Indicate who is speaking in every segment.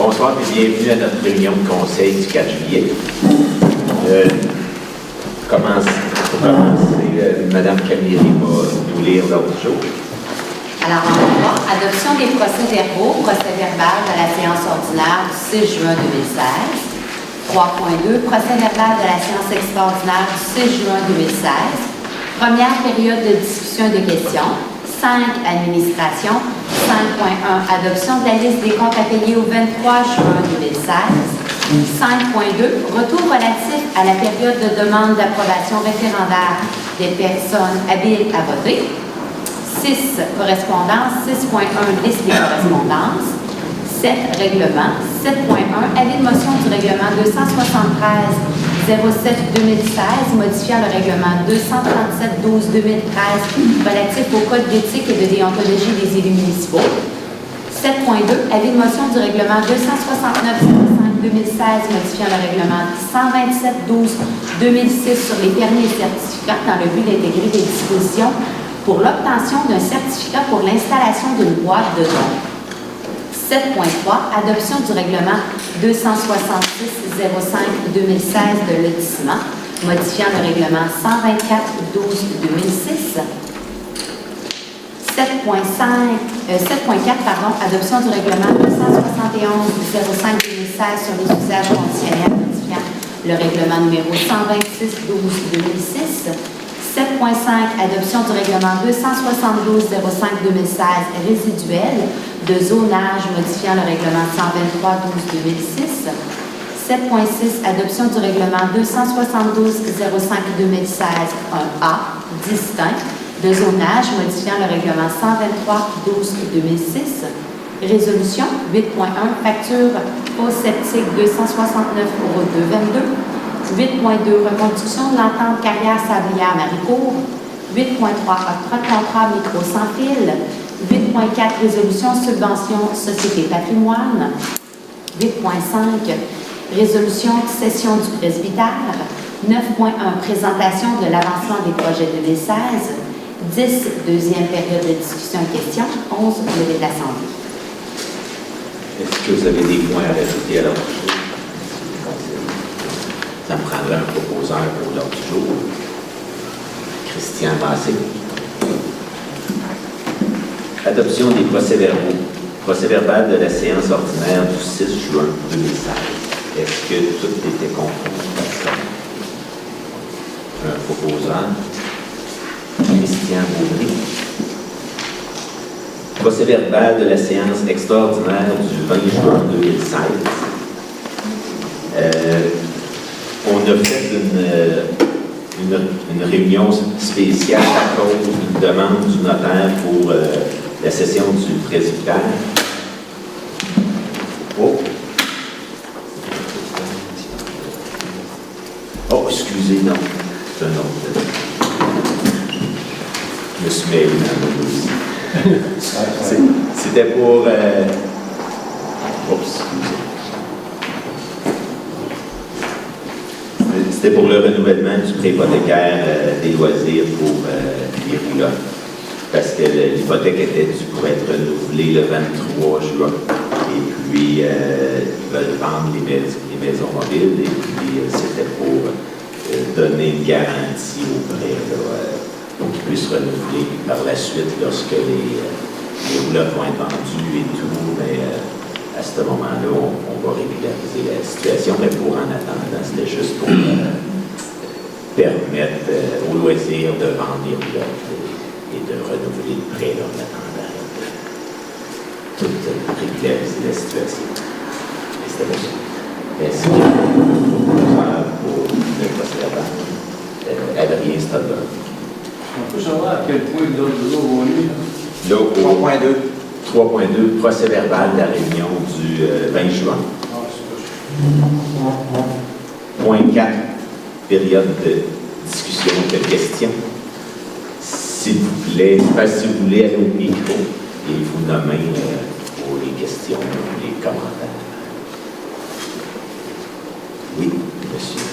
Speaker 1: Bonsoir et bienvenue à notre réunion de conseil du 4 juillet. Mme Camilleri va nous lire l'ordre du jour.
Speaker 2: Alors, en 3, adoption des procès-verbaux, procès-verbal de la séance ordinaire du 6 juin 2016. 3.2, procès-verbal de la séance extraordinaire du 6 juin 2016. Première période de discussion et de questions. 5, administration. 5.1, adoption de la liste des comptes à payer au 23 juin 2016. 5.2, retour relatif à la période de demande d'approbation référendaire des personnes habiles à voter. 6, correspondance. 6.1, liste des correspondances. 7, règlement. 7.1, avis de motion du règlement 273-07-2016, modifiant le règlement 237-12-2013 relatif au code d'éthique et de déontologie des élus municipaux. 7.2, avis de motion du règlement 269-05-2016, modifiant le règlement 127-12-2006 sur les permis et certificats dans le but d'intégrer des dispositions pour l'obtention d'un certificat pour l'installation d'une boîte de dons. 7.3, adoption du règlement 266-05-2016 de lotissement, modifiant le règlement 124-12-2006. 7.4, adoption du règlement 271-05-2016 sur les usages conditionnels, modifiant le règlement numéro 126-12-2006. 7.5, adoption du règlement 272-05-2016 résiduel de zonage modifiant le règlement 123-12-2006. 7.6, adoption du règlement 272-05-2016 1A distinct de zonage modifiant le règlement 123-12-2006. Résolution 8.1, facture fosse septique 269,222. 8.2, reconduction de l'entente carrière sablière Maricourt. 8.3, octroi de contrat micro sans fil. 8.4, résolution subvention société patrimoine. 8.5, résolution session du presbytère. 9.1, présentation de l'avancement des projets 2016. 10, deuxième période de discussion et questions. 11, levé de l'Assemblée.
Speaker 1: Est-ce que vous avez des points à rajouter à l'ordre du jour? Ça me prendrait un proposeur pour l'ordre du jour. Christian Massé. Adoption des procès-verbaux. Procès-verbal de la séance ordinaire du 6 juin 2016. Est-ce que tout était conforme? Un proposeur. Christian Massé. Procès-verbal de la séance extraordinaire du 20 juin 2016. On a fait une réunion spéciale à cause d'une demande du notaire pour la session du presbytère. Oh, excusez, non. C'est un autre. Je me suis mêlé dans le dossier. C'était pour... excusez. C'était pour le renouvellement du prêt hypothécaire des loisirs pour les roulottes. Parce que l'hypothèque était due pour être renouvelée le 23 juin. Et puis, ils veulent vendre les maisons mobiles. Et puis, c'était pour donner une garantie au prêt pour qu'ils puissent renouveler. Puis par la suite, lorsque les roulottes vont être vendues et tout, mais à ce moment-là, on va régulariser la situation, mais pour en attendant, c'était juste pour permettre aux loisirs de vendre les roulottes et de renouveler le prêt en attendant de régulariser la situation. Et c'était bon. Est-ce qu'il y a un pour le procès-verbal? Adrien Stadler.
Speaker 3: On peut savoir à quel point l'ordre du jour va aller?
Speaker 1: 3.2, procès-verbal de la réunion du 20 juin. Point 4, période de discussion, de questions. S'il vous plaît, si vous voulez aller au micro et vous nommer pour les questions, les commentaires. Oui, monsieur.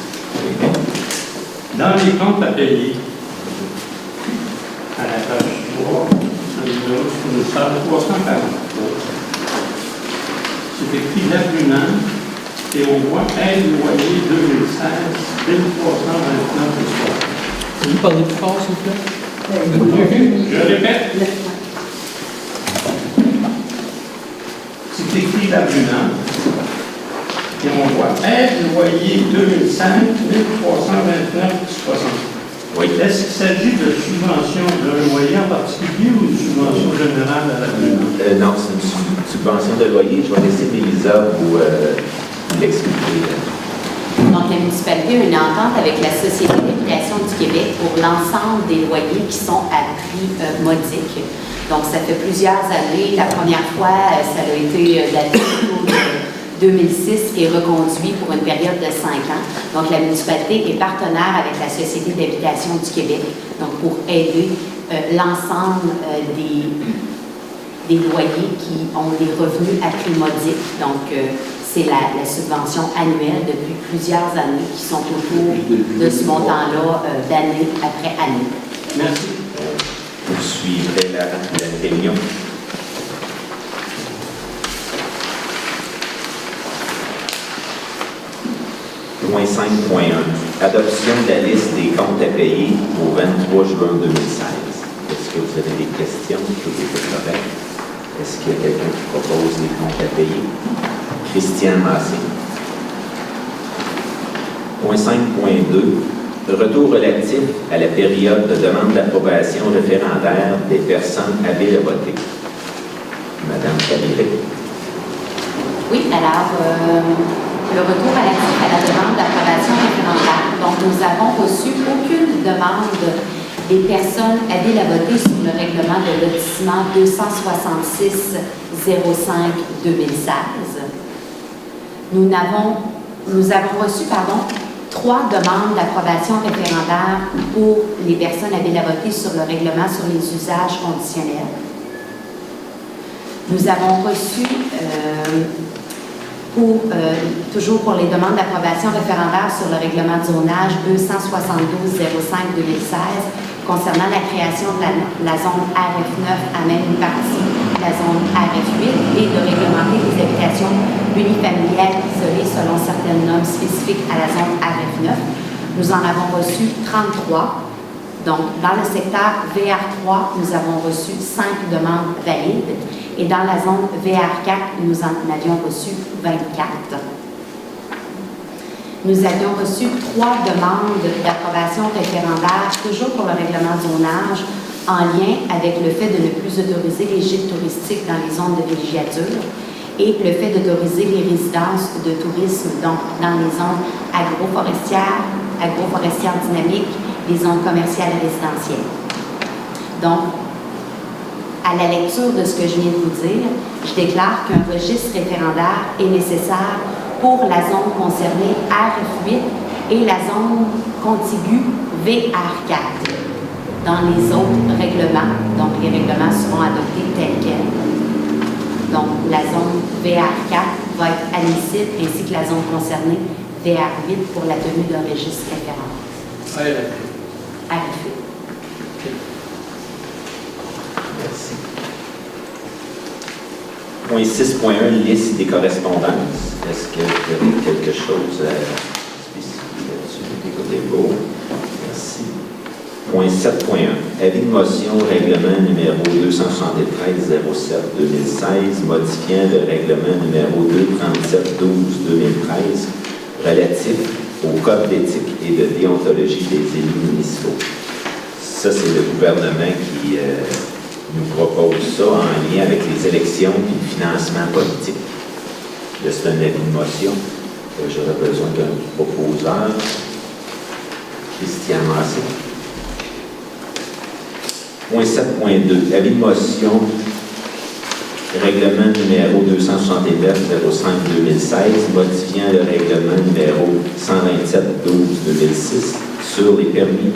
Speaker 3: Dans les comptes à payer, à la page 3, le numéro sur le salle 343, c'est écrit l'avenant, et on voit aide loyer 2016, 1329
Speaker 4: Vous parlez plus fort, s'il vous plaît?
Speaker 3: Je répète, c'est écrit l'avenant, et on voit aide loyer 2005, 1329,60.
Speaker 1: Oui.
Speaker 3: Est-ce qu'il s'agit de subvention d'un loyer en particulier ou une subvention générale à l'avenant?
Speaker 1: Non, c'est une subvention de loyer. Je vais laisser Mélisa vous l'expliquer.
Speaker 2: Donc, la municipalité a une entente avec la Société d'habitation du Québec pour l'ensemble des loyers qui sont à prix modique. Donc, ça fait plusieurs années. La première fois, ça a été daté autour de 2006 et reconduit pour une période de 5 ans. Donc, la municipalité est partenaire avec la Société d'habitation du Québec, donc pour aider l'ensemble des loyers qui ont des revenus à prix modique. Donc, c'est la subvention annuelle depuis plusieurs années qui sont autour de ce montant-là d'année après année.
Speaker 3: Merci.
Speaker 1: Vous suivrez la réunion. Point 5.1. Adoption de la liste des comptes à payer au 23 juin 2016. Est-ce que vous avez des questions? Tout est correct. Est-ce qu'il y a quelqu'un qui propose les comptes à payer? Christian Massé. Point 5.2. Retour relatif à la période de demande d'approbation référendaire des personnes habiles à voter. Madame Caliré.
Speaker 2: Oui, alors, le retour relatif à la demande d'approbation référendaire. Donc, nous n'avons reçu aucune demande des personnes habiles à voter sur le règlement de lotissement 266-05-2016. Nous avons reçu, 3 demandes d'approbation référendaire pour les personnes habiles à voter sur le règlement sur les usages conditionnels. Nous avons reçu, toujours pour les demandes d'approbation référendaire sur le règlement de zonage 272-05-2016, concernant la création de la zone RF9 à même une partie de la zone RF8 et de réglementer les habitations unifamiliales isolées selon certaines normes spécifiques à la zone RF9. Nous en avons reçu 33. Donc, dans le secteur VR3, nous avons reçu 5 demandes valides et dans la zone VR4, nous en avions reçu 24. Nous avions reçu 3 demandes d'approbation référendaire, toujours pour le règlement de zonage, en lien avec le fait de ne plus autoriser les gîtes touristiques dans les zones de villégiature et le fait d'autoriser les résidences de tourisme donc dans les zones agroforestières dynamiques, les zones commerciales et résidentielles. Donc, à la lecture de ce que je viens de vous dire, je déclare qu'un registre référendaire est nécessaire pour la zone concernée RF8 et la zone contiguë VR4. Dans les autres règlements, donc les règlements seront adoptés tels quels. Donc, la zone VR4 va être admissible ainsi que la zone concernée VR8 pour la tenue d'un registre référendaire. RF8.
Speaker 1: Merci. Point 6.1, liste des correspondances. Est-ce que vous avez quelque chose à spécifier là-dessus? Écoutez beau. Merci. Point 7.1, avis de motion règlement numéro 273-07-2016, modifiant le règlement numéro 237-12-2013 relatif au code d'éthique et de déontologie des élus municipaux. Ça, c'est le gouvernement qui nous propose ça en lien avec les élections et le financement politique. Là, c'est un avis de motion. J'aurais besoin d'un proposeur. Christian Massé. Point 7.2. Avis de motion. Règlement numéro 269-05-2016, modifiant le règlement numéro 127-12-2006 sur les permis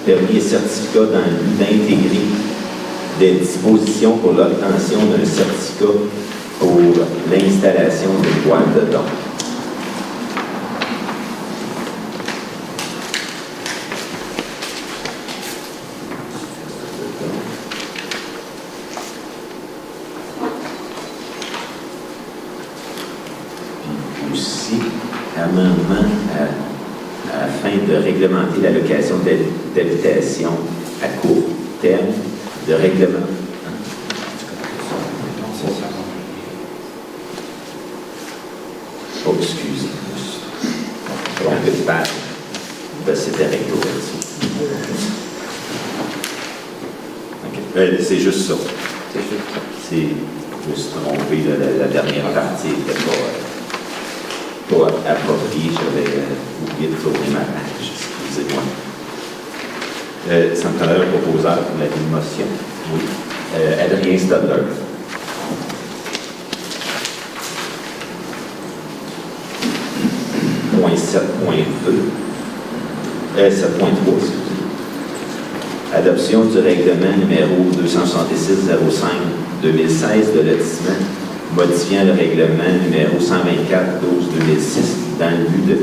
Speaker 1: et certificats dans le but d'intégrer des dispositions pour l'obtention d'un certificat pour l'installation d'une boîte de dons. amendement afin de réglementer la location d'habitation à court terme, de règlement. Oh, excusez-moi. Trompé de page. C'était recto là-dessus. C'est juste ça. C'est juste trompé. La dernière partie n'était pas appropriée. J'avais oublié de tourner ma page. Excusez-moi. Ça me prendrait un proposeur pour la motion. Oui. Adrien Stadler. Point 7.2. 7.3, adoption du règlement numéro 266-05-2016 de lotissement, modifiant le règlement numéro 124-12-2006 dans le but de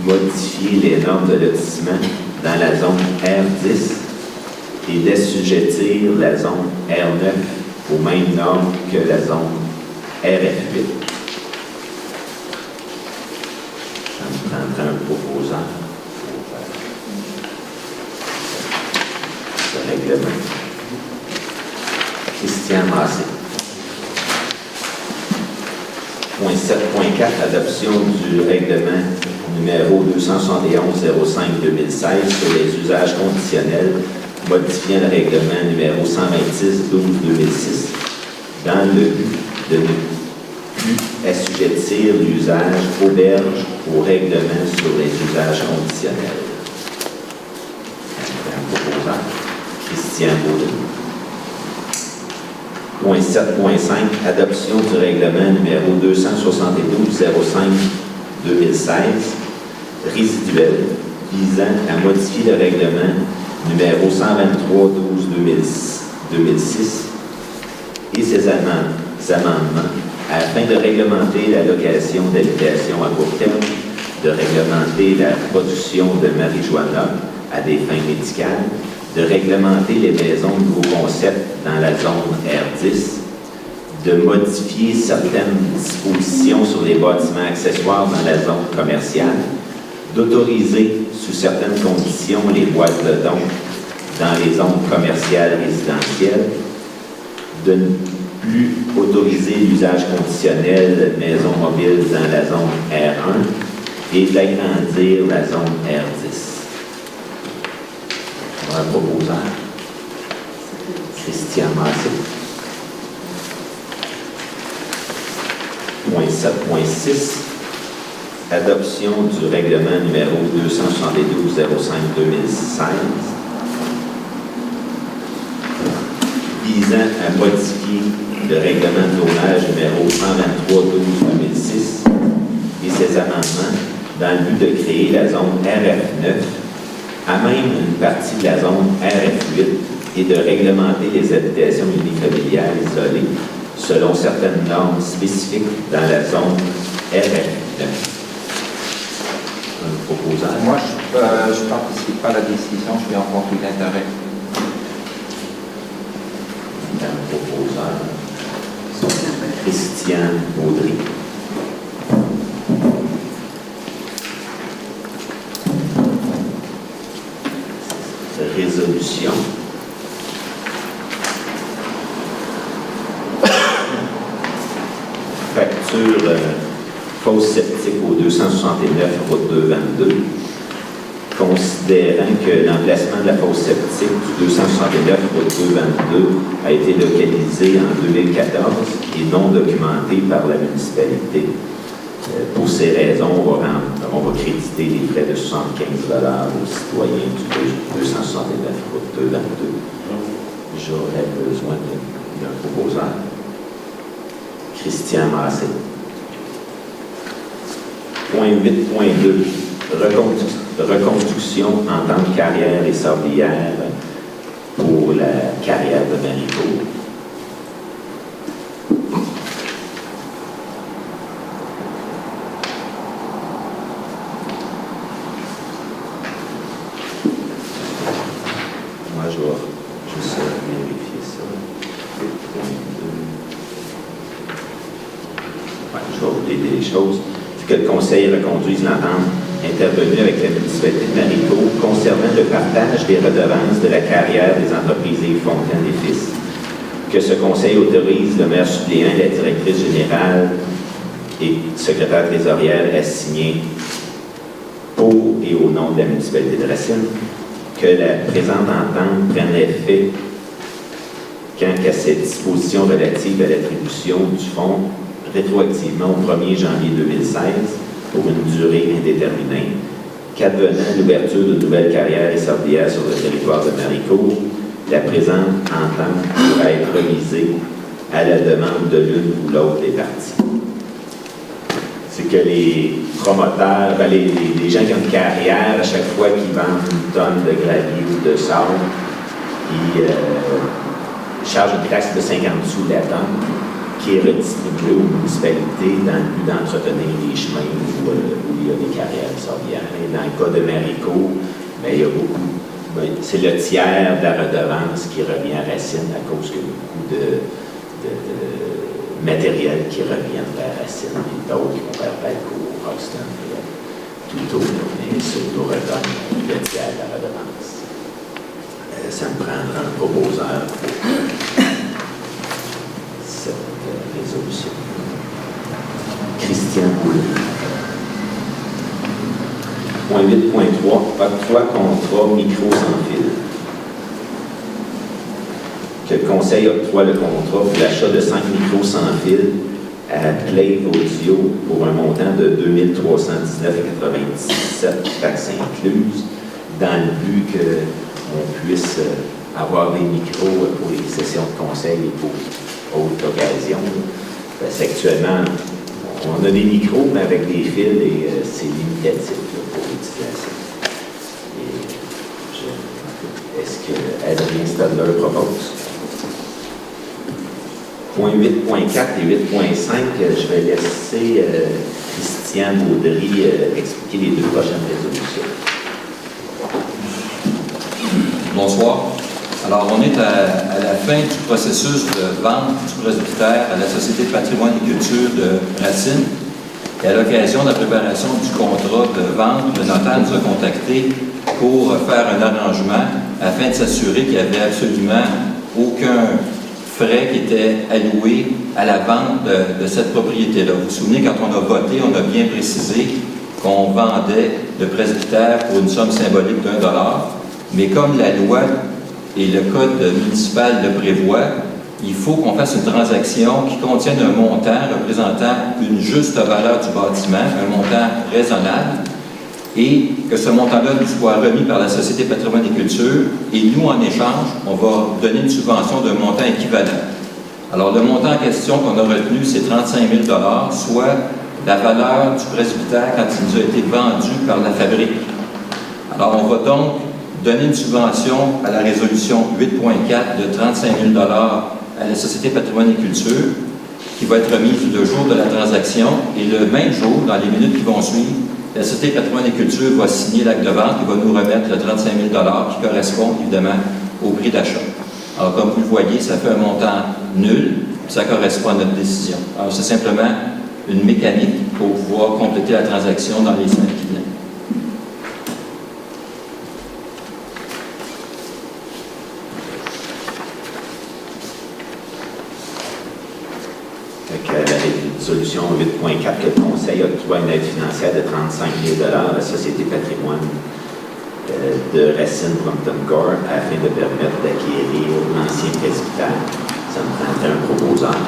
Speaker 1: modifier les normes de lotissement dans la zone R10 et d'assujettir la zone R9 aux mêmes normes que la zone RF8. Ça me prendrait un proposant. Règlement. Christian Massé. Point 7.4, adoption du règlement numéro 271-05-2016 sur les usages conditionnels, modifiant le règlement numéro 126-12-2006 dans le but de ne plus assujettir l'usage auberge au règlement sur les usages conditionnels. Christian Baudry. Point 7.5, adoption du règlement numéro 272-05-2016 résiduel visant à modifier le règlement numéro 123-12-2006 et ses amendements afin de réglementer la location d'habitation à court terme, de réglementer la production de marijuana à des fins médicales, de réglementer les maisons de nouveaux concepts dans la zone R10, de modifier certaines dispositions sur les bâtiments accessoires dans la zone commerciale, d'autoriser sous certaines conditions les boîtes de dons dans les zones commerciales résidentielles, de ne plus autoriser l'usage conditionnel de maisons mobiles dans la zone R1 et d'agrandir la zone R10. Un proposant. Christian Massé. Point 7.6. Adoption du règlement numéro 272-05-2016 visant à modifier le règlement de zonage numéro 123-12-2006 et ses amendements dans le but de créer la zone RF9 à même une partie de la zone RF8 et de réglementer les habitations unifamiliales isolées selon certaines normes spécifiques dans la zone RF9. Un proposant.
Speaker 5: Moi, je ne participe pas à la décision, je suis en conflit d'intérêt.
Speaker 1: Un proposant. Christian Baudry. Résolution. Facture fosse septique au 269 route 222. Considérant que l'emplacement de la fosse septique du 269 route 222 a été localisé en 2014 et non documenté par la municipalité. Pour ces raisons, on va créditer les frais de 75 $ aux citoyens du 269 route 222. J'aurais besoin d'un proposeur. Christian Massé. Point 8.2. Reconstruction en tant que carrière et sablière pour la carrière de Maricourt. Moi, je vais juste vérifier ça. 8.2. Ouais, je vais vous aider les choses. que le Conseil reconduise l'entente intervenue avec la municipalité de Maricourt concernant le partage des redevances de la carrière des entreprises Yves Fontaine et Fils. Que ce Conseil autorise le maire suppléant et la directrice générale et secrétaire trésorière à signer pour et au nom de la municipalité de Racine. Que la présente entente prenne effet quant à cette disposition relative à l'attribution du fonds rétroactivement au 1er janvier 2016 pour une durée indéterminée, qu'advenant l'ouverture de nouvelles carrières et sordières sur le territoire de Maricourt, la présente entente pourra être revisée à la demande de l'une ou l'autre des parties. C'est que les promoteurs, les gens qui ont une carrière, à chaque fois qu'ils vendent une tonne de gravier ou de sable, ils chargent une taxe de 50 sous la tonne qui est redistribuée aux municipalités dans le but d'entretenir les chemins où il y a des carrières sordières. Et dans le cas de Maricourt, il y a beaucoup. C'est le tiers de la redevance qui revient à Racine à cause qu'il y a beaucoup de matériel qui revient à Racine et d'autres qui vont vers Valcourt, Roxton, tout autour, mais ça nous redonne le tiers de la redevance. Ça me prendra un proposeur pour cette résolution. Christian Boulay. Point 8.3, octroi contrat micro sans fil. Que le Conseil octroie le contrat pour l'achat de 5 micros sans fil à Play Audio pour un montant de 2 319,97 taxes incluses, dans le but qu'on puisse avoir des micros pour les sessions de conseil et pour autres occasions. Parce qu'actuellement, on a des micros, mais avec des fils, et c'est limitatif pour l'utilisation. Est-ce que Adrien Stadler propose? Point 8.4 et 8.5, je vais laisser Christian Baudry expliquer les deux prochaines résolutions.
Speaker 6: Bonsoir. Alors, on est à la fin du processus de vente du presbytère à la Société de patrimoine et culture de Racine. Et à l'occasion de la préparation du contrat de vente, le notaire nous a contactés pour faire un arrangement afin de s'assurer qu'il n'y avait absolument aucun frais qui étaient alloués à la vente de cette propriété-là. Vous vous souvenez, quand on a voté, on a bien précisé qu'on vendait le presbytère pour une somme symbolique d'$1, mais comme la loi et le code municipal le prévoit, il faut qu'on fasse une transaction qui contienne un montant représentant une juste valeur du bâtiment, un montant raisonnable, et que ce montant-là nous soit remis par la Société Patrimoine et Culture, et nous, en échange, on va donner une subvention d'un montant équivalent. Alors, le montant en question qu'on a retenu, c'est 35 000 $, soit la valeur du presbytère quand il nous a été vendu par la fabrique. Alors, on va donc donner une subvention à la résolution 8.4 de 35 000 $ à la Société Patrimoine et Culture, qui va être remise le jour de la transaction, et le même jour, dans les minutes qui vont suivre, la Société Patrimoine et Culture va signer l'acte de vente et va nous remettre le 35 000 $ qui correspond évidemment au prix d'achat. Alors, comme vous le voyez, ça fait un montant nul, ça correspond à notre décision. Alors, c'est simplement une mécanique pour pouvoir compléter la transaction dans les semaines qui viennent.
Speaker 1: Résolution 8.4 que le Conseil octroie une aide financière de 35 000 $ à la Société Patrimoine de Racine Brompton Corps afin de permettre d'acquérir l'ancien presbytère. Ça me prendrait un proposeur.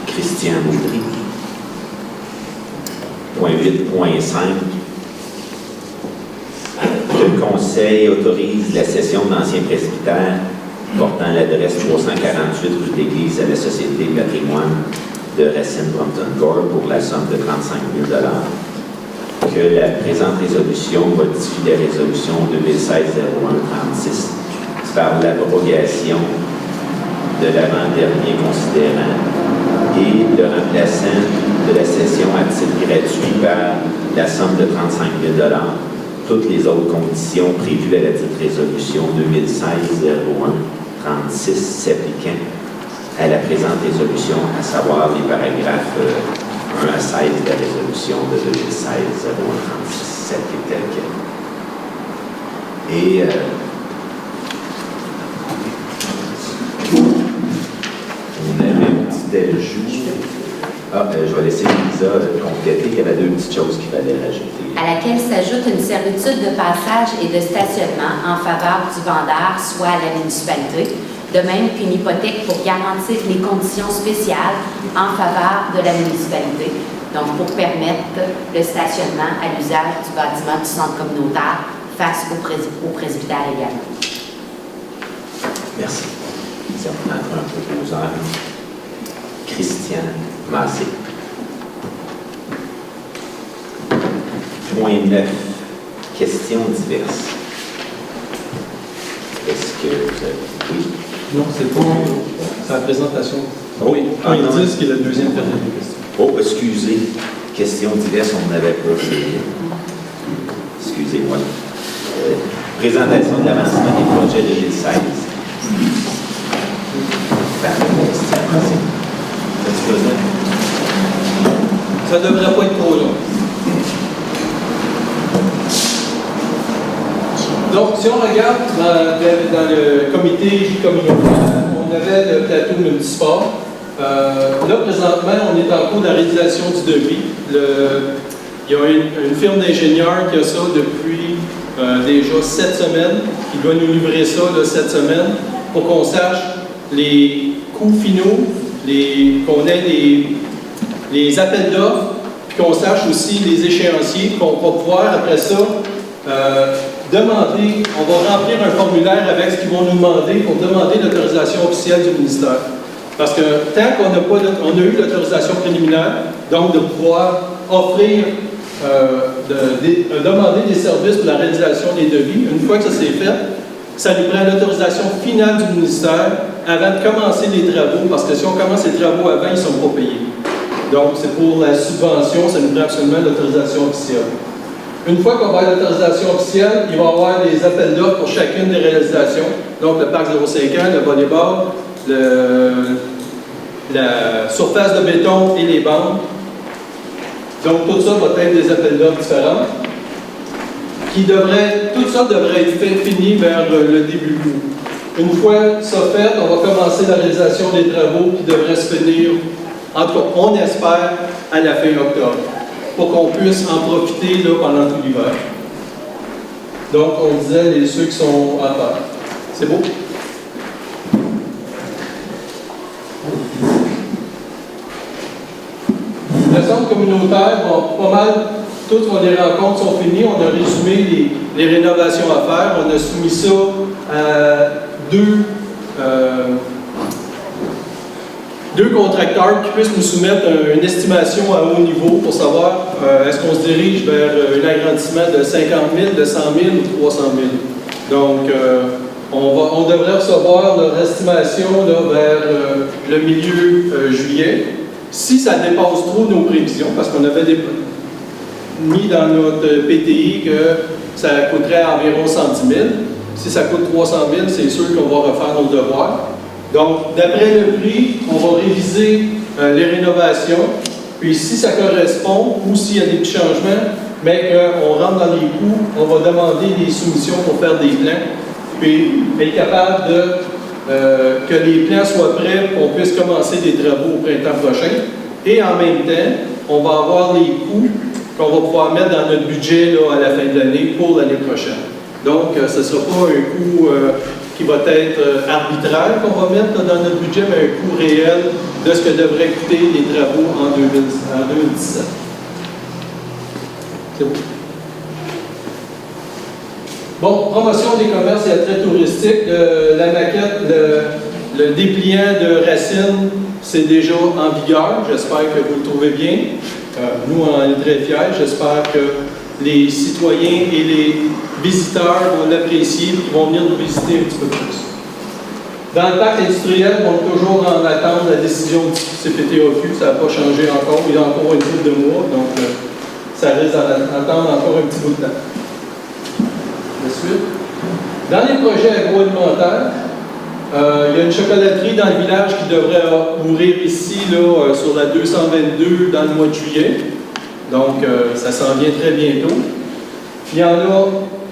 Speaker 1: Christian Baudry. Point 8.5. Le Conseil autorise la cession de l'ancien presbytère portant l'adresse 348 rue de l'Église à la Société Patrimoine de Racine Brompton Corps pour la somme de 35 000 $. Que la présente résolution modifie la résolution 2016-01-36 par l'abrogation de l'avant-dernier considérant et le remplaçant de la cession à titre gratuit par la somme de 35 000 $. Toutes les autres conditions prévues à la dite résolution 2016-01-36 s'appliquant à la présente résolution, à savoir les paragraphes 1 à 16 de la résolution de 2016-0137 qui est telle quelle. Et on avait un petit ajout. Je vais laisser Lisa compléter. Il y avait 2 petites choses qu'il fallait rajouter.
Speaker 2: À laquelle s'ajoute une servitude de passage et de stationnement en faveur du vendeur, soit à la municipalité, de même qu'une hypothèque pour garantir les conditions spéciales en faveur de la municipalité, donc pour permettre le stationnement à l'usage du bâtiment du centre communautaire face au presbytère également.
Speaker 1: Merci. Ça va prendre un proposeur. Christian Massé. Point 9. Questions diverses. Est-ce que vous avez... Oui.
Speaker 4: Non, c'est pas la présentation.
Speaker 1: Oui.
Speaker 4: Point 10, qui est la deuxième période de questions.
Speaker 1: Oh, excusez. Questions diverses, on n'avait pas. Excusez-moi. Présentation de l'avancement des projets 2016. Christian Massé. As-tu besoin?
Speaker 4: Ça ne devrait pas être trop long. Donc, si on regarde dans le comité communautaire, on avait le plateau multisport. Là, présentement, on est en cours de la réalisation du devis. Il y a une firme d'ingénieurs qui a ça depuis déjà 7 semaines, qui doit nous livrer ça là, cette semaine pour qu'on sache les coûts finaux, qu'on ait les appels d'offres, puis qu'on sache aussi les échéanciers, qu'on va pouvoir, après ça, demander, on va remplir un formulaire avec ce qu'ils vont nous demander pour demander l'autorisation officielle du ministère. Parce que tant qu'on a eu l'autorisation préliminaire, donc de pouvoir offrir, demander des services pour la réalisation des devis, une fois que ça s'est fait, ça nous prend l'autorisation finale du ministère avant de commencer les travaux, parce que si on commence les travaux avant, ils ne sont pas payés. Donc, c'est pour la subvention, ça nous prend absolument l'autorisation officielle. Une fois qu'on va avoir l'autorisation officielle, il va y avoir des appels d'offres pour chacune des réalisations. Donc, le parc 05 ans, le volleyball, la surface de béton et les bandes. Donc, tout ça va être des appels d'offres différents. Tout ça devrait être fini vers le début août. Une fois ça fait, on va commencer la réalisation des travaux qui devraient se finir, en tout cas, on espère, à la fin octobre, pour qu'on puisse en profiter là, pendant tout l'hiver. Donc, on disait ceux qui sont à faire. C'est beau? Le centre communautaire, bon, pas mal, toutes les rencontres sont finies. On a résumé les rénovations à faire. On a soumis ça à deux contracteurs qui puissent nous soumettre une estimation à haut niveau pour savoir est-ce qu'on se dirige vers un agrandissement de 50 000, de 100 000 ou 300 000. Donc, on devrait recevoir leur estimation là, vers le milieu juillet. Si ça dépasse trop nos prévisions, parce qu'on avait mis dans notre PTI que ça coûterait environ 110 000. Si ça coûte 300 000, c'est sûr qu'on va refaire nos devoirs. Donc, d'après le prix, on va réviser les rénovations. Puis, si ça correspond ou s'il y a des petits changements, mais qu'on rentre dans les coûts, on va demander des soumissions pour faire des plans. Puis, être capable que les plans soient prêts pour qu'on puisse commencer des travaux au printemps prochain. Et en même temps, on va avoir les coûts qu'on va pouvoir mettre dans notre budget là, à la fin de l'année pour l'année prochaine. Donc, ce ne sera pas un coût qui va être arbitraire qu'on va mettre dans notre budget, mais un coût réel de ce que devraient coûter les travaux en 2017. C'est bon. Bon, promotion des commerces et attraits touristiques. La maquette, le dépliant de Racine, c'est déjà en vigueur. J'espère que vous le trouvez bien. Nous, on est très fiers. J'espère que les citoyens et les visiteurs vont l'apprécier et vont venir nous visiter un petit peu plus. Dans le parc industriel, on est toujours en attente de la décision du CPTOQ. Ça n'a pas changé encore. Il y a encore une couple de mois, donc ça risque d'attendre encore un petit bout de temps. La suite. Dans les projets agroalimentaires, Il y a une chocolaterie dans le village qui devrait ouvrir ici, là, sur la 222, dans le mois de juillet. Donc, ça s'en vient très bientôt. Il y en a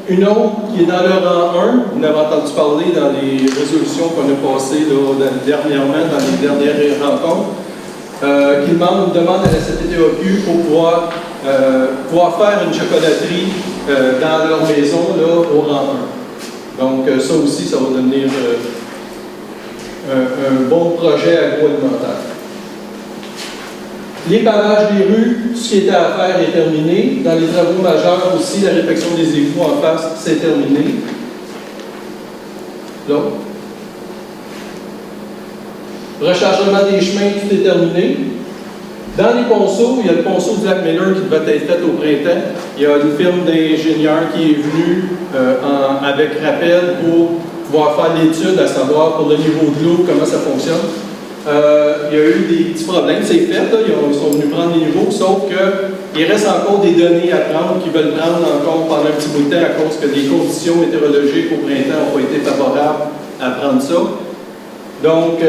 Speaker 4: une autre qui est dans le rang 1. Vous en avez entendu parler dans les résolutions qu'on a passées là, dernièrement, dans les dernières rencontres, qui demande à la CPTAQ pour pouvoir faire une chocolaterie dans leur maison là, au rang 1. Donc, ça aussi, ça va devenir un bon projet agroalimentaire. Les pavages des rues, tout ce qui était à faire est terminé. Dans les travaux majeurs aussi, la réfection des égouts en face, c'est terminé. Là. Rechargement des chemins, tout est terminé. Dans les ponceaux, il y a le ponceau du lac Miller qui devait être fait au printemps. Il y a une firme d'ingénieurs qui est venue avec rappel pour pouvoir faire l'étude, à savoir pour le niveau de l'eau, comment ça fonctionne. Il y a eu des petits problèmes, c'est fait, là, ils sont venus prendre les niveaux, sauf qu'il reste encore des données à prendre qu'ils veulent prendre encore pendant un petit bout de temps à cause que les conditions météorologiques au printemps n'ont pas été favorables à prendre ça. Donc,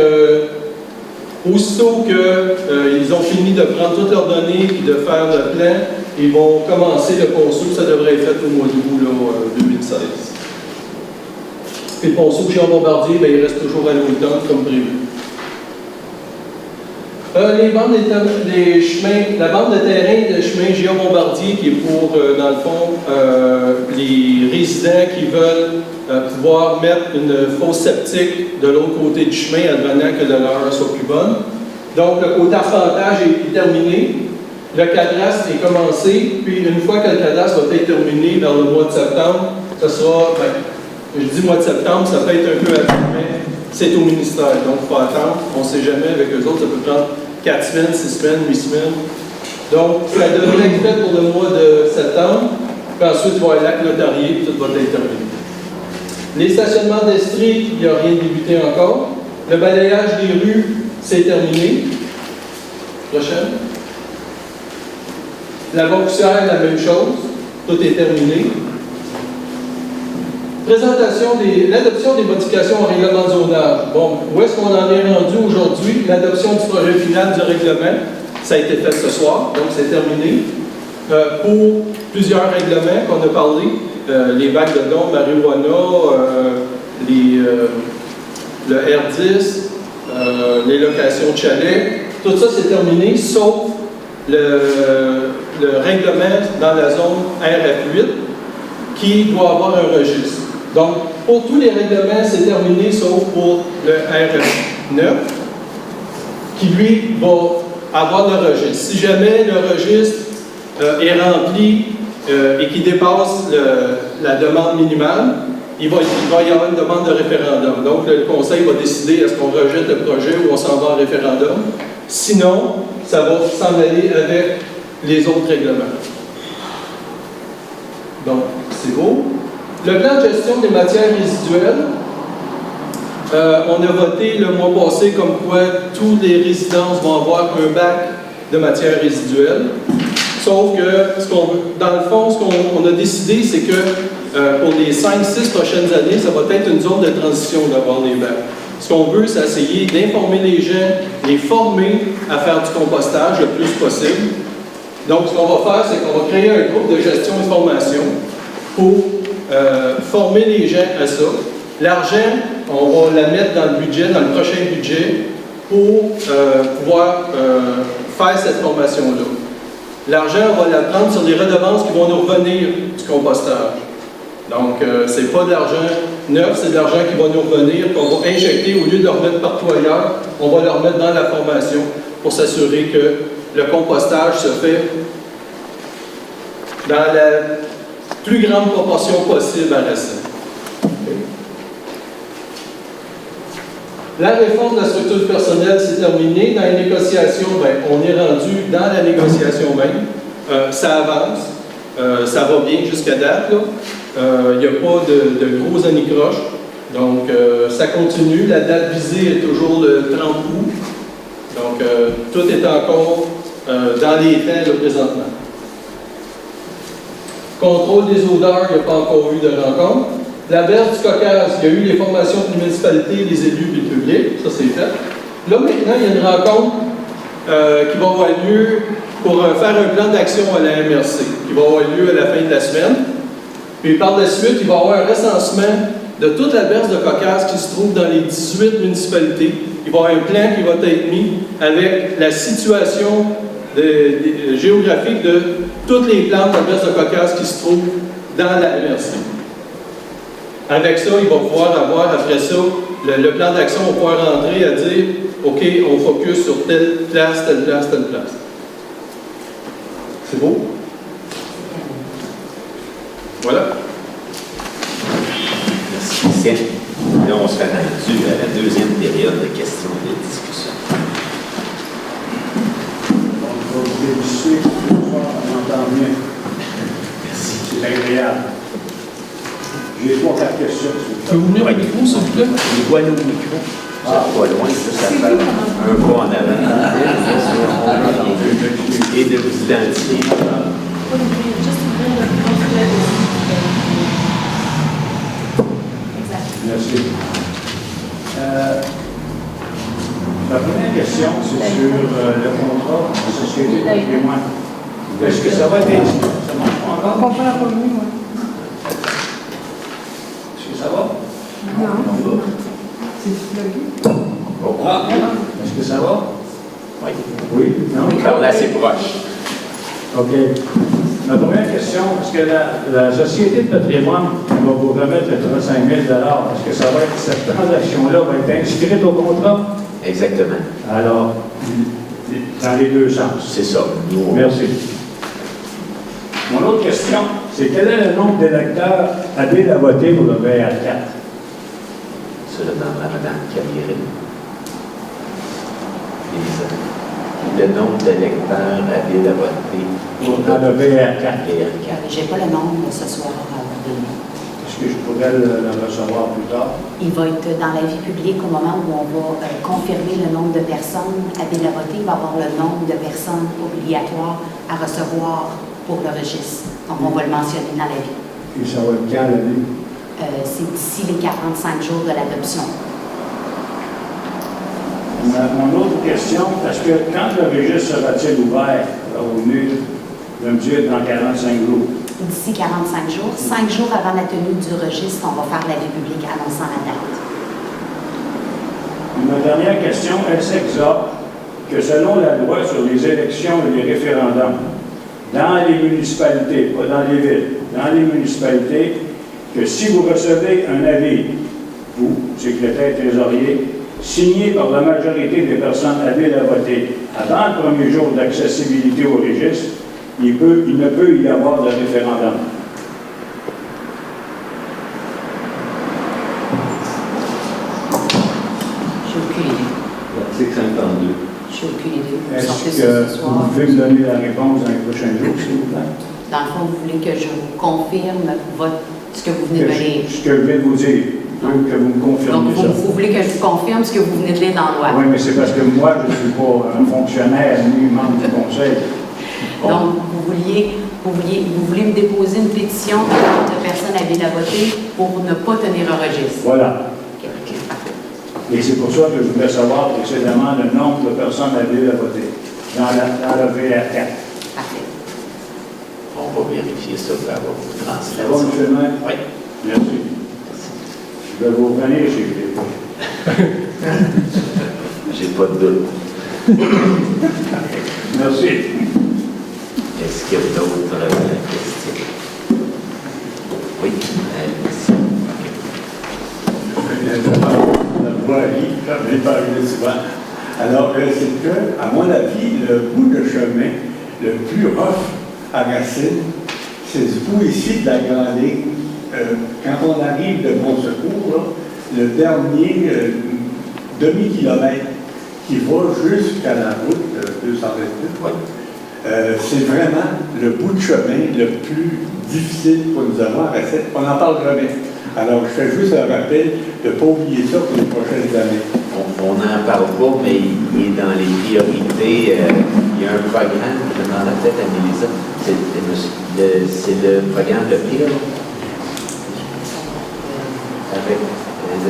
Speaker 4: aussitôt qu'ils ont fini de prendre toutes leurs données et de faire le plan, ils vont commencer le ponceau, ça devrait être fait au mois d'août 2016. Puis le ponceau Géant-Bombardier, il reste toujours à l'automne comme prévu. Les bandes des chemins, la bande de terrain de chemin Géant-Bombardier qui est pour, dans le fond, les résidents qui veulent pouvoir mettre une fosse septique de l'autre côté du chemin, advenant que la leur soit plus bonne. Donc, le côté arpentage est terminé. Le cadastre est commencé. Puis, une fois que le cadastre va être terminé vers le mois de septembre, ce sera, je dis mois de septembre, ça peut être un peu avant, mais c'est au ministère. Donc, il faut attendre. On ne sait jamais avec eux autres, ça peut prendre 4 semaines, 6 semaines, 8 semaines. Donc, ça devrait être fait pour le mois de septembre. Puis ensuite, il va y avoir l'acte notarié, puis tout va être terminé. Les stationnements d'Estrie, il n'y a rien débuté encore. Le balayage des rues, c'est terminé. Prochaine. La voie poussière, la même chose. Tout est terminé. L'adoption des modifications au règlement de zonage. Bon, où est-ce qu'on en est rendu aujourd'hui? L'adoption du projet final du règlement, ça a été fait ce soir, donc c'est terminé. Pour plusieurs règlements qu'on a parlé, les vagues de dons, marijuana, le R10, les locations de chalets, tout ça c'est terminé, sauf le règlement dans la zone RF8 qui doit avoir un registre. Donc, pour tous les règlements, c'est terminé, sauf pour le RF9, qui lui va avoir le registre. Si jamais le registre est rempli et qui dépasse la demande minimale, il va y avoir une demande de référendum. Donc, le conseil va décider est-ce qu'on rejette le projet ou on s'en va en référendum. Sinon, ça va s'en aller avec les autres règlements. Donc, c'est beau. Le plan de gestion des matières résiduelles, on a voté le mois passé comme quoi toutes les résidences vont avoir un bac de matières résiduelles. Sauf que, dans le fond, ce qu'on a décidé, c'est que pour les 5-6 prochaines années, ça va être une zone de transition d'avoir des bacs. Ce qu'on veut, c'est essayer d'informer les gens, les former à faire du compostage le plus possible. Donc, ce qu'on va faire, c'est qu'on va créer un groupe de gestion et de formation pour former les gens à ça. L'argent, on va la mettre dans le budget, dans le prochain budget, pour pouvoir faire cette formation-là. L'argent, on va la prendre sur les redevances qui vont nous revenir du compostage. Donc, ce n'est pas de l'argent neuf, c'est de l'argent qui va nous revenir, qu'on va injecter, au lieu de le remettre partout ailleurs, on va le remettre dans la formation pour s'assurer que le compostage se fait dans la plus grande proportion possible à la scène. Okay. La réforme de la structure personnelle, c'est terminé. Dans les négociations, on est rendu dans la négociation même. Ça avance. Ça va bien jusqu'à date. Il n'y a pas de gros anicroches. Donc, ça continue. La date visée est toujours le 30 août. Donc, tout est encore dans les temps là, présentement. Contrôle des odeurs, il n'y a pas encore eu de rencontre. La berge du Caucase, il y a eu les formations de municipalités, les élus et le public, ça c'est fait. Là maintenant, il y a une rencontre qui va avoir lieu pour faire un plan d'action à la MRC, qui va avoir lieu à la fin de la semaine. Puis par la suite, il va y avoir un recensement de toute la berge de Caucase qui se trouve dans les 18 municipalités. Il va y avoir un plan qui va être mis avec la situation géographique de toutes les plantes de la berge de Caucase qui se trouvent dans la MRC. Avec ça, il va pouvoir avoir, après ça, le plan d'action va pouvoir rentrer à dire OK, on focus sur telle place, telle place, telle place. C'est beau? Voilà.
Speaker 1: Merci, Christian. Là, on serait rendu à la deuxième période de questions et de discussion.
Speaker 7: Donc, vous réussissez, ce soir, on entend bien.
Speaker 1: Merci.
Speaker 7: C'est agréable. J'ai 3-4 questions.
Speaker 4: Pouvez-vous venir au micro, s'il vous plaît?
Speaker 1: Les voix nos micros. Ça pas loin, ça fait un pas en avant. Et de vous identifier.
Speaker 7: Merci. La première question, c'est sur le contrat de société de patrimoine. Est-ce que ça va être ainsi? Ça marche pas encore? Est-ce que ça va? Non. Ah, est-ce que ça va?
Speaker 1: Oui.
Speaker 7: Oui. Non?
Speaker 1: Par là, c'est proche.
Speaker 7: OK. Ma première question, est-ce que la société de patrimoine va vous remettre le 35 000 est-ce que ça va être, cette transaction-là va être inscrite au contrat?
Speaker 1: Exactement.
Speaker 7: Alors, dans les deux sens.
Speaker 1: C'est ça. Nous,
Speaker 7: Merci. Mon autre question, c'est quel est le nombre d'électeurs habiles à voter pour le VR4?
Speaker 1: Ça, là, dans la Madame Cabiré. Le nombre d'électeurs habiles à voter.
Speaker 7: Dans le VR4.
Speaker 2: J'ai pas le nombre ce soir à vous donner.
Speaker 7: Est-ce que je pourrais le recevoir plus tard?
Speaker 2: Il va être dans la vie publique au moment où on va confirmer le nombre de personnes habiles à voter. Il va y avoir le nombre de personnes obligatoires à recevoir pour le registre. Donc, on va le mentionner dans la vie.
Speaker 7: Et ça va être quand la vie?
Speaker 2: C'est d'ici les 45 jours de l'adoption.
Speaker 7: Mon autre question, parce que quand le registre sera-t-il ouvert au mieux de me dire dans 45 jours?
Speaker 2: D'ici 45 jours, 5 jours avant la tenue du registre, on va faire la vie publique annonçant la date.
Speaker 7: Ma dernière question, est-ce exact que selon la loi sur les élections et les référendums, dans les municipalités, pas dans les villes, dans les municipalités, que si vous recevez un avis, vous, secrétaire trésorier, signé par la majorité des personnes habiles à voter avant le premier jour d'accessibilité au registre, il ne peut y avoir de référendum.
Speaker 2: J'ai aucune idée.
Speaker 1: L'article 52.
Speaker 2: J'ai aucune idée. Vous
Speaker 7: Est-ce
Speaker 2: sortez
Speaker 7: que
Speaker 2: ça ce soir.
Speaker 7: vous pouvez me donner la réponse dans les prochains jours, s'il vous plaît?
Speaker 2: Dans le fond, vous voulez que je vous confirme ce que vous venez de me lire.
Speaker 7: Ce que je viens de vous dire, que vous me confirmez
Speaker 2: Donc,
Speaker 7: ça.
Speaker 2: vous voulez que je vous confirme ce que vous venez de lire dans la loi.
Speaker 7: Oui, mais c'est parce que moi, je ne suis pas un fonctionnaire ni membre du conseil. Bon.
Speaker 2: Donc, vous voulez me déposer une pétition de personnes habiles à voter pour ne pas tenir un registre.
Speaker 7: Voilà.
Speaker 2: OK, parfait.
Speaker 7: Et c'est pour ça que je voulais savoir précédemment le nombre de personnes habiles à voter dans le VR4.
Speaker 2: Parfait.
Speaker 1: On va vérifier ça pour avoir une
Speaker 7: C'est bon,
Speaker 1: translation.
Speaker 7: monsieur le maire?
Speaker 1: Oui.
Speaker 7: Merci. Je vais vous revenir si je l'ai pas.
Speaker 1: J'ai pas de doute.
Speaker 7: Merci.
Speaker 1: Est-ce qu'il y a d'autres questions? Oui. Merci.
Speaker 8: La voie vie, comme je l'ai parlé souvent. Alors, c'est que, à mon avis, le bout de chemin le plus rough à Racine, c'est ce bout ici de la Grande Ligne. Quand on arrive de Bon Secours, là, le dernier demi-kilomètre qui va jusqu'à la route 228, c'est vraiment le bout de chemin le plus difficile pour nous avoir à Racine. On n'en parle jamais. Alors, je fais juste un rappel de ne pas oublier ça pour les prochaines années.
Speaker 1: On n'en parle pas, mais il est dans les priorités. Il y a un programme, je demande la tête à Mélissa, c'est le programme de pire.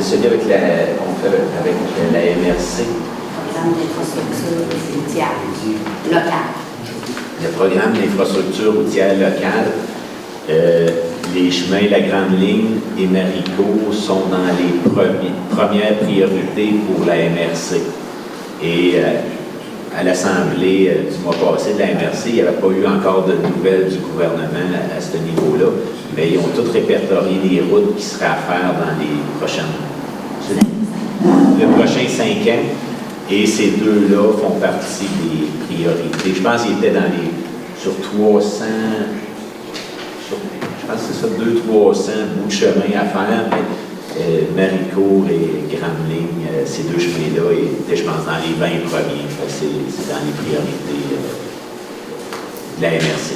Speaker 1: celui avec on fait avec la MRC.
Speaker 2: Programme d'infrastructure routière locale.
Speaker 1: Le programme d'infrastructure routière locale, les chemins, la Grande Ligne et Marico sont dans les premières priorités pour la MRC. Et à l'Assemblée du mois passé de la MRC, il n'y avait pas eu encore de nouvelles du gouvernement à ce niveau-là, mais ils ont tous répertorié les routes qui seraient à faire dans les prochains 5 ans. Et ces deux-là font partie des priorités. Je pense qu'ils étaient sur 300, je pense que c'est ça, 200-300 bouts de chemin à faire, mais Maricourt et Grande Ligne, ces deux chemins-là étaient, je pense, dans les 20 premiers. C'est dans les priorités de la MRC.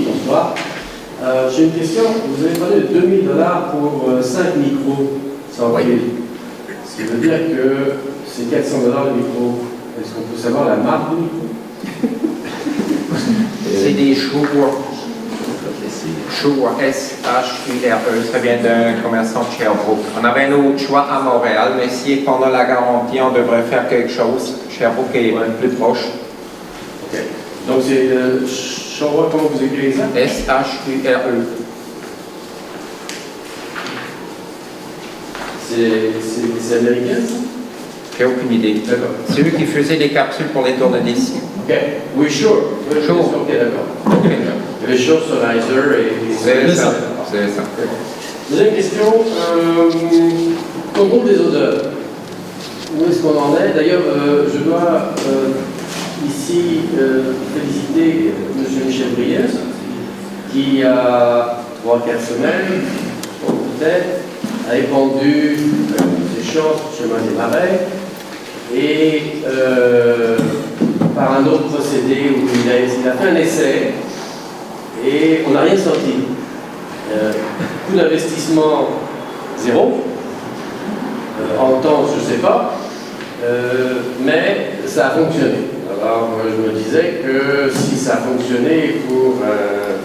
Speaker 9: Bonsoir. J'ai une question. Vous avez parlé de 2 000 $ pour 5 micros sans fil. Ce qui veut dire que c'est 400 $ le micro. Est-ce qu'on peut savoir la marque du micro?
Speaker 5: C'est des Shure. Shure, S-H-U-R-E. Ça vient d'un commerçant de Sherbrooke. On avait un autre choix à Montréal, mais si pendant la garantie, on devrait faire quelque chose, Sherbrooke est plus proche.
Speaker 9: OK. Donc c'est Shure, comment vous écrivez ça?
Speaker 5: S-H-U-R-E.
Speaker 9: C'est américain, ça?
Speaker 5: J'ai aucune idée.
Speaker 9: D'accord.
Speaker 5: C'est eux qui faisaient des capsules pour les tournevis.
Speaker 9: OK. Oui, Shure.
Speaker 5: Shure.
Speaker 9: OK, d'accord.
Speaker 5: Okay.
Speaker 9: Les Shure sur Riser et...
Speaker 5: C'est ça. C'est ça.
Speaker 9: Deuxième question, contrôle des odeurs. Où est-ce qu'on en est? D'ailleurs, je dois ici féliciter M. Michel Briès, qui a 3-4 semaines, peut-être, a épandu ses chances sur le chemin des Marais, et par un autre procédé où il a fait un essai, et on n'a rien sorti. Coût d'investissement zéro, en temps je ne sais pas, mais ça a fonctionné. Alors je me disais que si ça a fonctionné pour un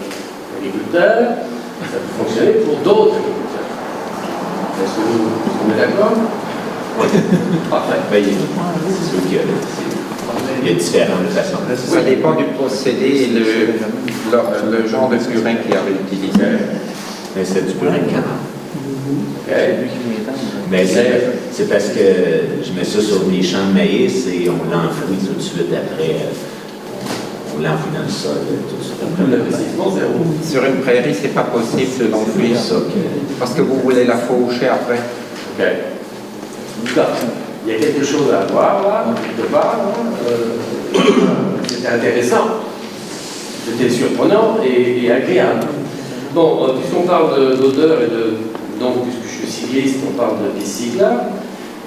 Speaker 9: agriculteur, ça peut fonctionner pour d'autres agriculteurs. Est-ce que vous êtes d'accord? Parfait.
Speaker 1: C'est sûr qu'il y a différentes façons.
Speaker 5: Ça dépend du procédé et le genre de purin qu'il avait utilisé.
Speaker 1: Mais c'est du purin de canard.
Speaker 9: Okay.
Speaker 1: Mais c'est parce que je mets ça sur mes champs de maïs et on l'enfouit tout de suite après. On l'enfouit dans le sol tout de suite après.
Speaker 5: Sur une prairie, c'est pas possible de l'enfouir. Parce que vous voulez la faucher après.
Speaker 9: OK. Il y a quelque chose à voir là, de part. C'était intéressant. C'était surprenant et agréable. Bon, puisqu'on parle d'odeur et donc, puisque je suis cycliste, on parle de piste cyclable.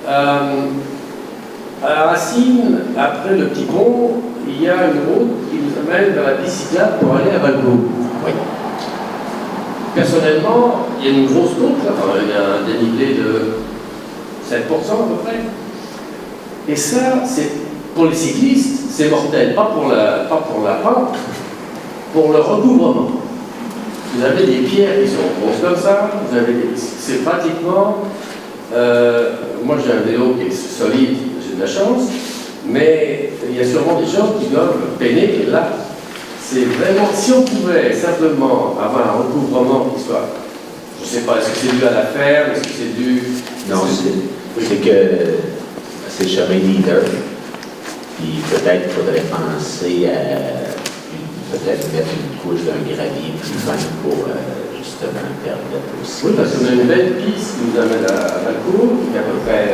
Speaker 9: À Racine, après le petit pont, il y a une route qui nous amène vers la piste cyclable pour aller à Valcourt.
Speaker 1: Oui.
Speaker 9: Personnellement, il y a une grosse route, là, il y a un dénivelé de 7% à peu près. Et ça, c'est pour les cyclistes, c'est mortel, pas pour la pente, pour le recouvrement. Vous avez des pierres qui sont grosses comme ça, c'est pratiquement... moi j'ai un vélo qui est solide, j'ai de la chance, mais il y a sûrement des gens qui doivent peiner, et là, c'est vraiment... Si on pouvait simplement avoir un recouvrement qui soit... Je ne sais pas, est-ce que c'est dû à la ferme, est-ce que c'est dû...
Speaker 1: Non, c'est que c'est le chemin leader. Puis peut-être qu'il faudrait penser à peut-être mettre une couche d'un gravier plus fin pour justement permettre aussi.
Speaker 9: Oui, parce qu'on a une belle piste qui nous amène à Valcourt, qui est à peu près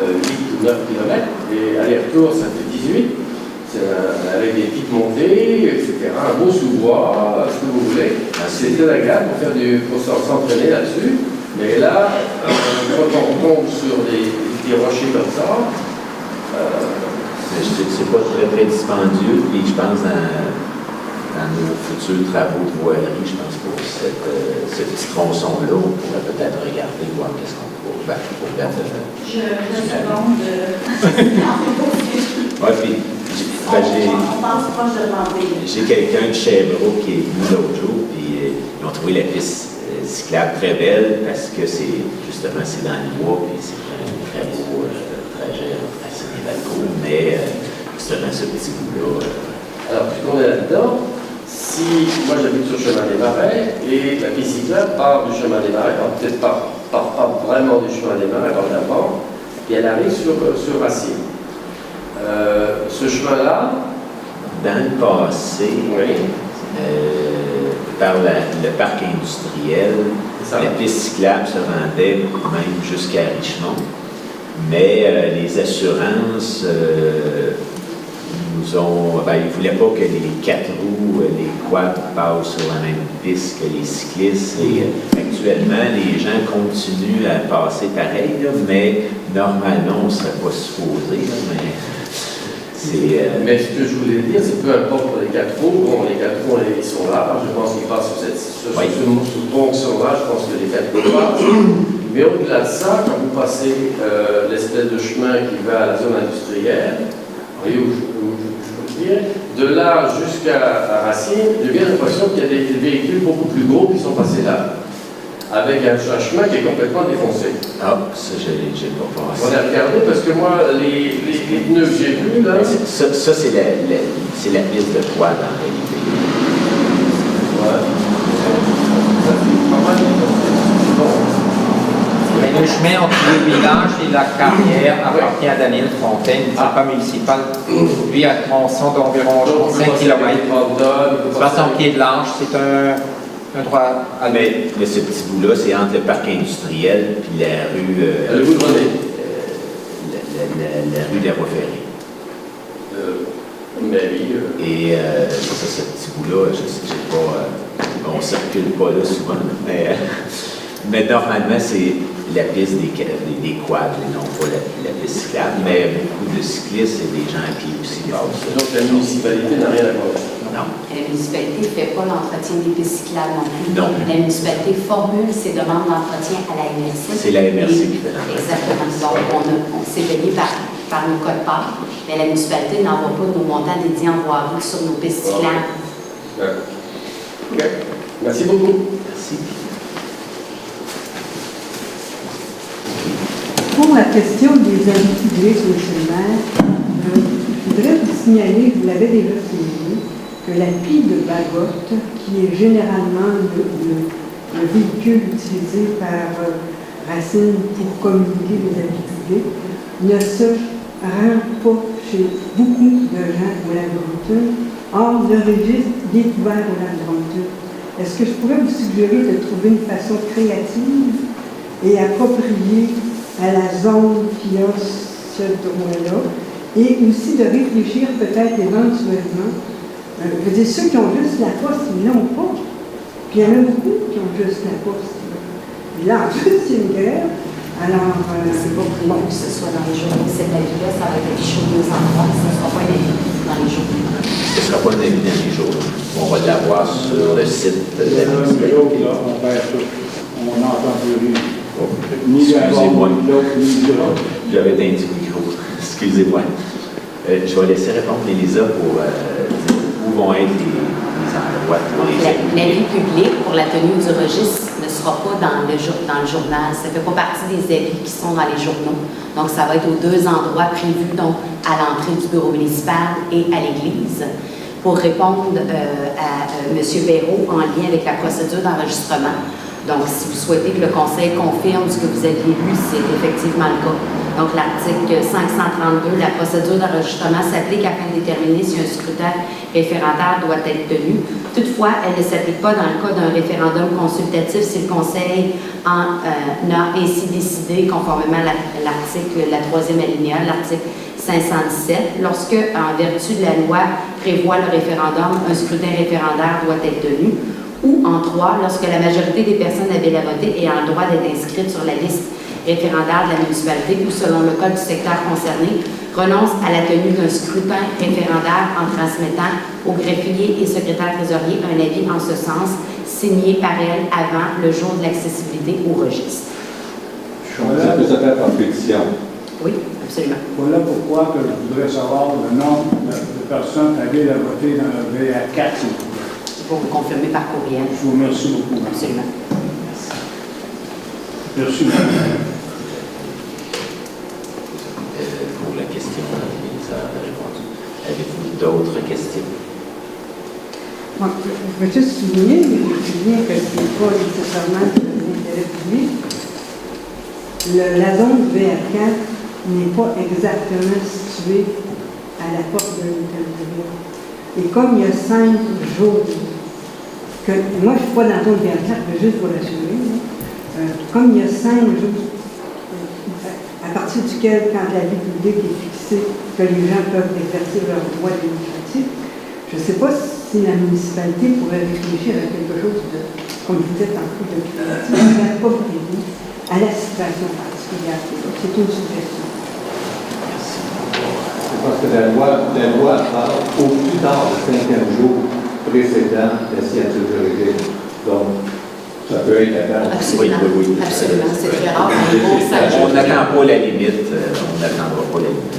Speaker 9: 8 ou 9 km, et aller-retour, ça fait 18. Avec des petites montées, etc. Un beau sous-bois, ce que vous voulez. C'est très agréable pour s'entraîner là-dessus. Mais là, quand on tombe sur des rochers comme ça,
Speaker 1: c'est pas très dispendieux, puis je pense dans nos futurs travaux de voirie, je pense pour ce petit tronçon-là, on pourrait peut-être regarder, voir qu'est-ce qu'on pourrait mettre.
Speaker 10: Je seconde.
Speaker 1: Ouais, puis Ben,
Speaker 10: on pense proche de Vendée.
Speaker 1: j'ai quelqu'un de Chèvreau qui est venu l'autre jour, puis ils ont trouvé la piste cyclable très belle parce que c'est justement c'est dans le bois, puis c'est un très beau trajet assez bien balcon, mais justement ce petit bout-là.
Speaker 9: Alors, puisqu'on est là-dedans, si moi j'habite sur le chemin des Marais et la piste cyclable part du chemin des Marais, peut-être pas vraiment du chemin des Marais, par d'avant, et elle arrive sur Racine. Ce chemin-là,
Speaker 1: Dans le passé,
Speaker 9: oui,
Speaker 1: par le parc industriel,
Speaker 9: ça.
Speaker 1: la piste cyclable se rendait même jusqu'à Richmond, mais les assurances ils ne voulaient pas que les 4 roues, les quads passent sur la même piste que les cyclistes. Et actuellement, les gens continuent à passer pareil, là, mais normalement, on ne serait pas supposé. Là,
Speaker 9: mais ce que je voulais dire, c'est peu importe pour les 4 roues, bon, les 4 roues, ils sont là, je pense qu'ils passent sur ce ponction-là, je pense que les 4 roues passent. Mais au-delà de ça, quand vous passez l'espèce de chemin qui va à la zone industrielle, vous voyez où je veux dire, de là jusqu'à Racine, j'ai bien l'impression qu'il y a des véhicules beaucoup plus gros qui sont passés là, avec un chemin qui est complètement défoncé.
Speaker 1: Ah, ça, j'ai pas pensé.
Speaker 9: On a regardé parce que moi, les pneus que j'ai vus, là...
Speaker 1: Ça c'est la piste de quad en réalité.
Speaker 9: Ouais. Ça fait pas mal de bon.
Speaker 5: Mais le chemin entre le village et la carrière appartient à Daniel Fontaine, c'est pas municipal. Lui a un tronçon d'environ 5 km. 60 pieds de large, c'est un droit à
Speaker 1: Mais ce petit bout-là, c'est entre le parc industriel et la rue...
Speaker 9: le bout de René.
Speaker 1: La rue des Rois Ferrés.
Speaker 9: Mais oui.
Speaker 1: Et ça, ce petit bout-là, je sais pas... on ne circule pas là souvent, mais normalement, c'est la piste des quads, et non pas la piste cyclable. Mais beaucoup de cyclistes et des gens à pied aussi passent.
Speaker 9: Donc la municipalité n'a rien à voir.
Speaker 1: Non.
Speaker 2: La municipalité ne fait pas l'entretien des pistes cyclables non plus.
Speaker 1: Non.
Speaker 2: La municipalité formule ses demandes d'entretien à la MRC.
Speaker 1: C'est la MRC qui fait l'entretien.
Speaker 2: Exactement. Donc, on s'est payé par nos codes-parts, mais la municipalité n'envoie pas nos montants dédiés en voirie sur nos pistes cyclables.
Speaker 9: Ouais. OK. Merci beaucoup.
Speaker 1: Merci.
Speaker 11: Pour la question des habitués sur le chemin, je voudrais vous signaler, vous l'avez déjà signalé, que la pile de Bagotte, qui est généralement le véhicule utilisé par Racine pour communiquer les habitués, ne se rend pas chez beaucoup de gens au Lac-Brantune. Or, le registre est ouvert au Lac-Brantune. Est-ce que je pourrais vous suggérer de trouver une façon créative et appropriée à la zone qui a ce droit-là, et aussi de réfléchir peut-être éventuellement, je veux dire, ceux qui ont juste la poste, ils n'ont pas. Puis il y en a beaucoup qui ont juste la poste. Et là, en plus, c'est une grève. Alors,
Speaker 2: c'est pas prévu que ce soit dans les journaux. Cette avis-là, ça va être affiché aux 2 endroits, ça ne sera pas un avis dans les journaux.
Speaker 1: Ce ne sera pas un avis dans les jours. On va l'avoir sur le site de la municipalité.
Speaker 7: On n'entend plus rien.
Speaker 1: Excusez-moi. J'avais éteint du micro. Excusez-moi. Je vais laisser répondre Elisa pour dire où vont être les endroits pour les
Speaker 2: L'avis public pour la tenue du registre ne sera pas dans le journal. Ça ne fait pas partie des avis qui sont dans les journaux. Donc, ça va être aux 2 endroits prévus, donc à l'entrée du bureau municipal et à l'église. Pour répondre à M. Béraud en lien avec la procédure d'enregistrement. Donc, si vous souhaitez que le Conseil confirme ce que vous aviez lu, c'est effectivement le cas. Donc, l'article 532, la procédure d'enregistrement s'applique afin de déterminer si un scrutin référendaire doit être tenu. Toutefois, elle ne s'applique pas dans le cas d'un référendum consultatif si le Conseil en a ainsi décidé, conformément à l'article, la 3e alinéa, l'article 517, lorsque, en vertu de la loi prévoit le référendum, un scrutin référendaire doit être tenu. Ou en 3, lorsque la majorité des personnes avaient la voté et ont le droit d'être inscrites sur la liste référendaire de la municipalité ou selon le code du secteur concerné, renonce à la tenue d'un scrutin référendaire en transmettant au greffier et secrétaire trésorier un avis en ce sens, signé par elle avant le jour de l'accessibilité au registre.
Speaker 12: Ça peut se faire par pétition.
Speaker 2: Oui, absolument.
Speaker 7: Voilà pourquoi que je voudrais savoir le nombre de personnes habiles à voter dans le VA4. s'il vous plaît.
Speaker 2: Il faut vous confirmer par courriel.
Speaker 7: Je vous remercie beaucoup. Madame.
Speaker 2: Absolument.
Speaker 7: Merci. Madame.
Speaker 1: Pour la question, ça a répondu. Avez-vous d'autres questions?
Speaker 11: Bon, je veux juste souligner que ce n'est pas nécessairement de l'intérêt public. La zone VA4 n'est pas exactement située à la porte de l'hôtel de ville. Et comme il y a 5 jours, que moi je ne suis pas dans la zone VA4, mais juste pour l'assurer, comme il y a 5 jours, à partir duquel, quand la vie publique est fixée, que les gens peuvent exercer leur droit démocratique, je ne sais pas si la municipalité pourrait réfléchir à quelque chose de, comme vous dites, en coup de créatif, qui n'est pas prévu à la situation particulière. C'est une suggestion.
Speaker 12: C'est parce que la loi parle au plus tard le 5e jour précédent la signature juridique. Donc, ça peut être à temps.
Speaker 2: Absolument.
Speaker 1: Oui.
Speaker 2: Absolument. C'est très rare. On
Speaker 1: On n'attend pas la limite. On n'attendra pas la limite.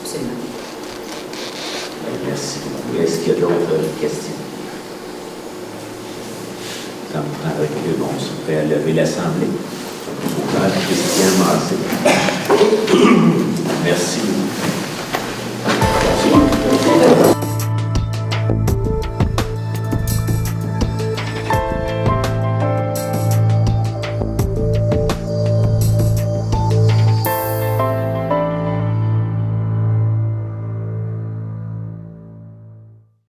Speaker 2: Absolument.
Speaker 1: Merci beaucoup. Est-ce qu'il y a d'autres questions? Ça me prend recul. On se fait à lever l'Assemblée. Christian Massé. Merci.